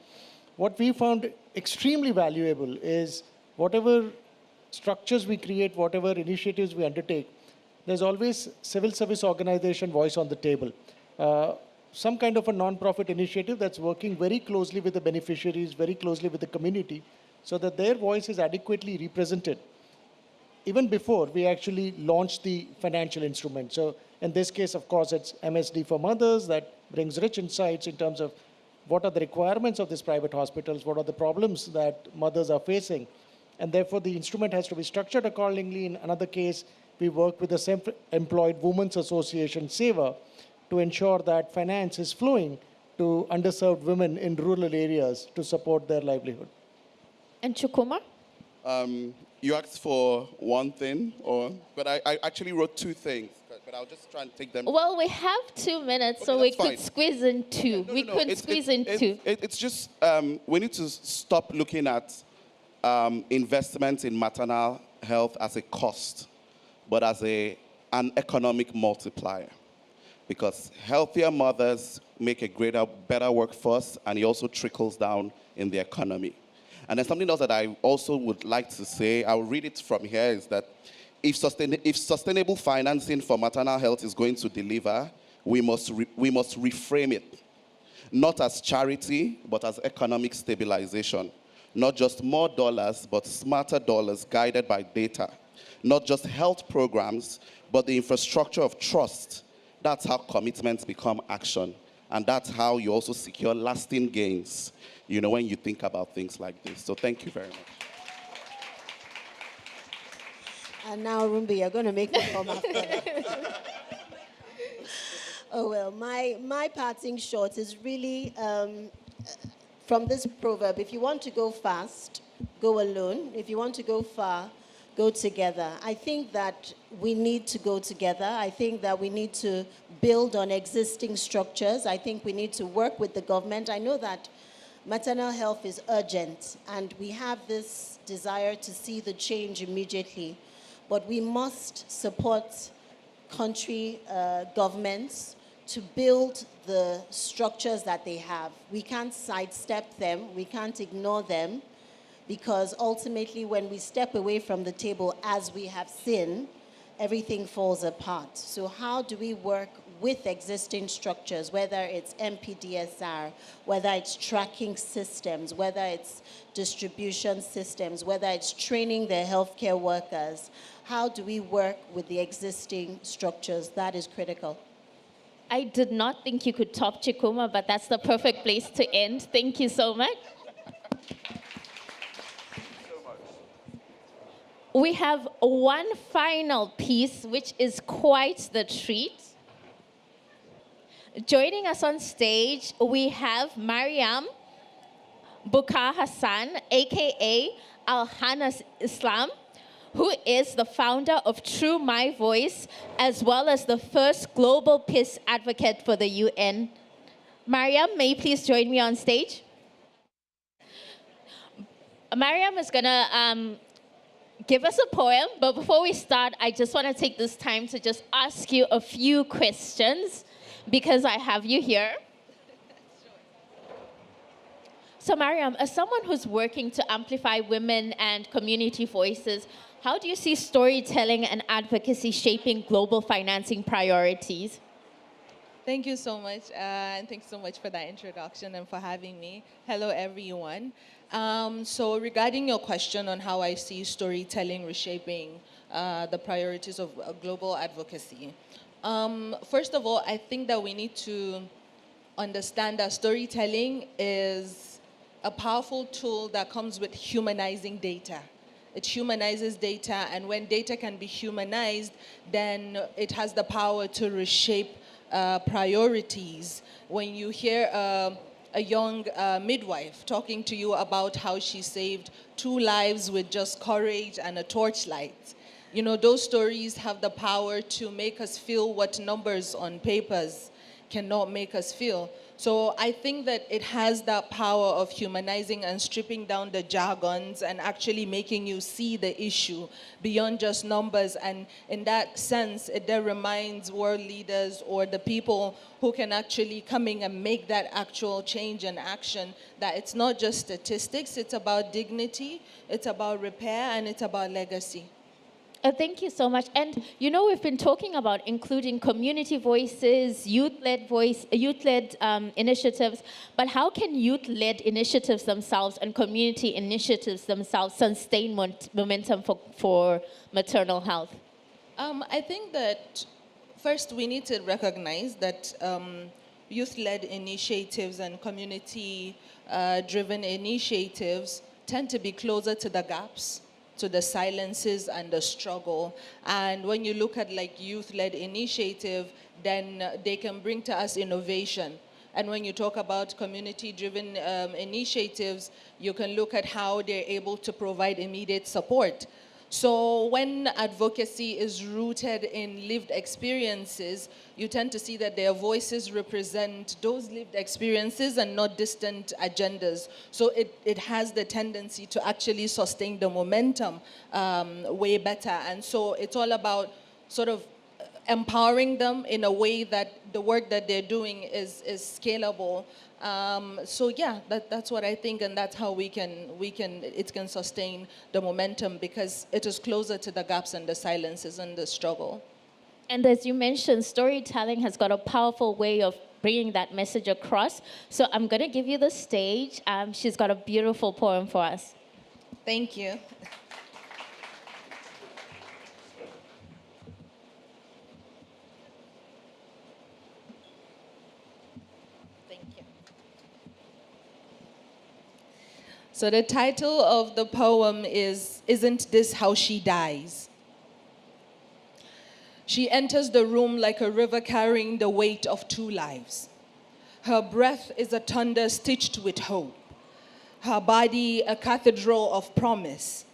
what we found extremely valuable is whatever structures we create, whatever initiatives we undertake, there's always civil service organization voice on the table. Some kind of a non-profit initiative that's working very closely with the beneficiaries, very closely with the community, so that their voice is adequately represented even before we actually launch the financial instrument. So in this case, of course, it's MSD for mothers that brings rich insights in terms of what are the requirements of these private hospitals, what are the problems that mothers are facing. And therefore, the instrument has to be structured accordingly. In another case, we work with the Self-Employed Women's Association, SEVA, to ensure that finance is flowing to underserved women in rural areas to support their livelihood. And Chukwuma? You asked for one thing, but I actually wrote two things, but I'll just try and take them. Well, we have 2 minutes, Okay, so we that's fine. could squeeze in two. We could squeeze in two. It's just, we need to stop looking at investments in maternal health as a cost, but as an economic multiplier. Because healthier mothers make a better workforce, and it also trickles down in the economy. And then something else that I also would like to say, I'll read it from here, is that if sustainable financing for maternal health is going to deliver, we must reframe it, not as charity, but as economic stabilization. Not just more dollars, but smarter dollars guided by data. Not just health programs, but the infrastructure of trust. That's how commitments become action. And that's how you also secure lasting gains, when you think about things like this. So thank you very much. And now, Rumbi, you're going to make me come after that. Oh, well, my parting shot is really from this proverb: if you want to go fast, go alone. If you want to go far, go together. I think that we need to go together. I think that we need to build on existing structures. I think we need to work with the government. I know that maternal health is urgent, and we have this desire to see the change immediately. But we must support country governments to build the structures that they have. We can't sidestep them. We can't ignore them, because ultimately when we step away from the table, as we have seen, everything falls apart. So how do we work with existing structures, whether it's MPDSR, whether it's tracking systems, whether it's distribution systems, whether it's training the healthcare workers? How do we work with the existing structures? That is critical. I did not think you could top Chukwuma, but that's the perfect place to end. Thank you so much. We have one final piece, which is quite the treat. Joining us on stage, we have Maryam, Bukar Hassan, aka Alhan Islam, who is the founder of True My Voice, as well as the first global peace advocate for the UN. Maryam, may you please join me on stage? Maryam is gonna give us a poem, but before we start, I just want to take this time to just ask you a few questions, because I have you here. So Maryam, as someone who's working to amplify women and community voices, how do you see storytelling and advocacy shaping global financing priorities? Thank you so much, and thanks so much for that introduction and for having me. Hello, everyone. So regarding your question on how I see storytelling reshaping the priorities of global advocacy, first of all, I think that we need to understand that storytelling is a powerful tool that comes with humanizing data. It humanizes data, and when data can be humanized, then it has the power to reshape priorities. When you hear a young midwife talking to you about how she saved 2 lives with just courage and a torchlight, those stories have the power to make us feel what numbers on papers cannot make us feel. So I think that it has that power of humanizing and stripping down the jargons and actually making you see the issue beyond just numbers. And in that sense, it then reminds world leaders or the people who can actually come in and make that actual change and action that it's not just statistics, it's about dignity, it's about repair, and it's about legacy. Thank you so much. And you know, we've been talking about including community voices, youth-led initiatives, but how can youth-led initiatives themselves and community initiatives themselves sustain momentum for maternal health? I think that first we need to recognize that youth-led initiatives and community-driven initiatives tend to be closer to the gaps, to the silences and the struggle. And when you look at like youth-led initiative, then they can bring to us innovation. And when you talk about community-driven initiatives, you can look at how they're able to provide immediate support. So when advocacy is rooted in lived experiences, you tend to see that their voices represent those lived experiences and not distant agendas. So it has the tendency to actually sustain the momentum way better. And so it's all about sort of empowering them in a way that the work that they're doing is scalable. So yeah, that's what I think, and that's how it can sustain the momentum because it is closer to the gaps and the silences and the struggle. And as you mentioned, storytelling has got a powerful way of bringing that message across. So I'm going to give you the stage. She's got a beautiful poem for us. Thank you. So the title of the poem is, "Isn't This How She Dies?" She enters the room like a river carrying the weight of two lives. Her breath is a thunder stitched with hope. Her body a cathedral of promise.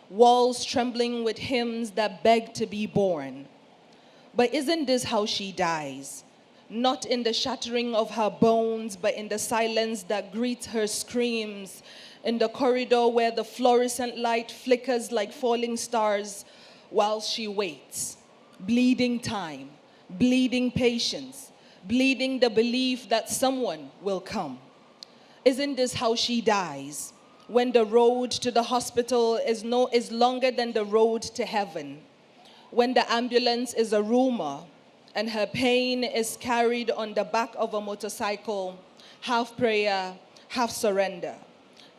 Walls trembling with hymns that beg to be born. But isn't this how she dies? Not in the shattering of her bones, but in the silence that greets her screams, in the corridor where the fluorescent light flickers like falling stars while she waits. Bleeding time, bleeding patience, bleeding the belief that someone will come. Isn't this how she dies? When the road to the hospital is longer than the road to heaven. When the ambulance is a rumor and her pain is carried on the back of a motorcycle, half prayer, half surrender.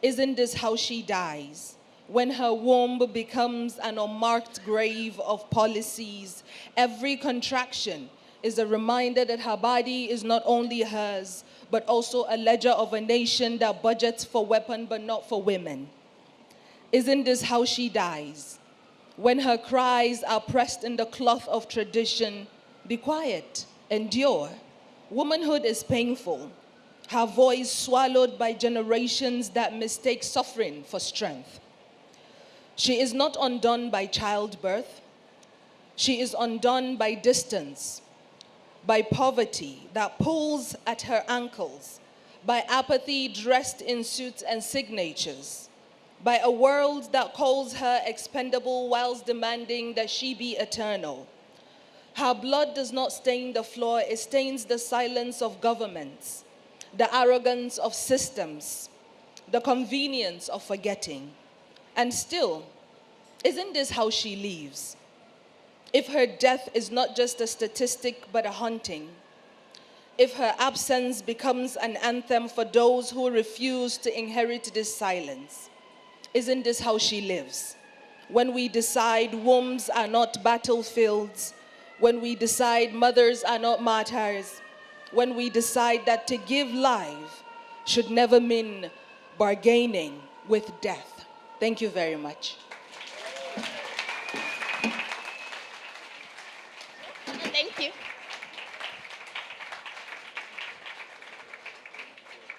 Isn't this how she dies? When her womb becomes an unmarked grave of policies, every contraction is a reminder that her body is not only hers, but also a ledger of a nation that budgets for weapons but not for women. Isn't this how she dies? When her cries are pressed in the cloth of tradition, be quiet, endure. Womanhood is painful. Her voice swallowed by generations that mistake suffering for strength. She is not undone by childbirth. She is undone by distance, by poverty that pulls at her ankles, by apathy dressed in suits and signatures, by a world that calls her expendable whilst demanding that she be eternal. Her blood does not stain the floor, it stains the silence of governments, the arrogance of systems, the convenience of forgetting. And still, isn't this how she leaves? If her death is not just a statistic but a haunting, if her absence becomes an anthem for those who refuse to inherit this silence, isn't this how she lives? When we decide wombs are not battlefields, when we decide mothers are not martyrs, when we decide that to give life should never mean bargaining with death. Thank you very much. Thank you.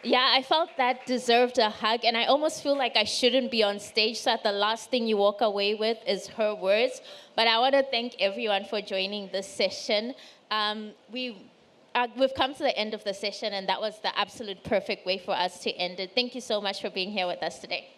Yeah, I felt that deserved a hug, and I almost feel like I shouldn't be on stage, so that the last thing you walk away with is her words. But I want to thank everyone for joining this session. We we've come to the end of the session, and that was the absolute perfect way for us to end it. Thank you so much for being here with us today.